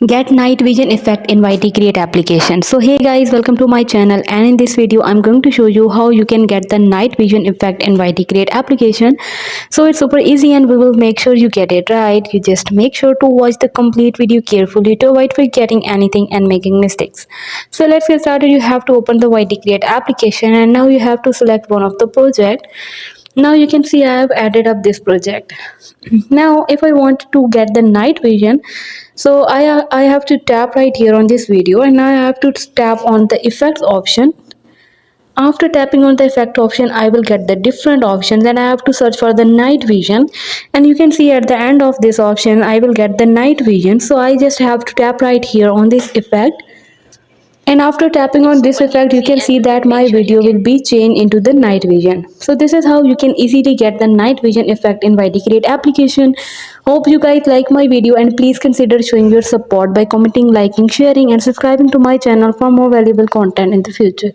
Get night vision effect in YT Create application. So hey guys, welcome to my channel, and in this video I'm going to show you how you can get the night vision effect in YT Create application. So it's super easy and we will make sure you get it right. You just make sure to watch the complete video carefully to avoid forgetting anything and making mistakes. So let's get started. You have to open the YT Create application and now you have to select one of the project. Now you can see I have added up this project. Now if I want to get the night vision, so I have to tap right here on this video and I have to tap on the effects option. After tapping on the effect option, I will get the different options and I have to search for the night vision, and you can see at the end of this option I will get the night vision. So I just have to tap right here on this effect, and after tapping on this effect you can see that my video will be changed into the night vision. So this is how you can easily get the night vision effect in YT Create application. Hope you guys like my video, and please consider showing your support by commenting, liking, sharing and subscribing to my channel for more valuable content in the future.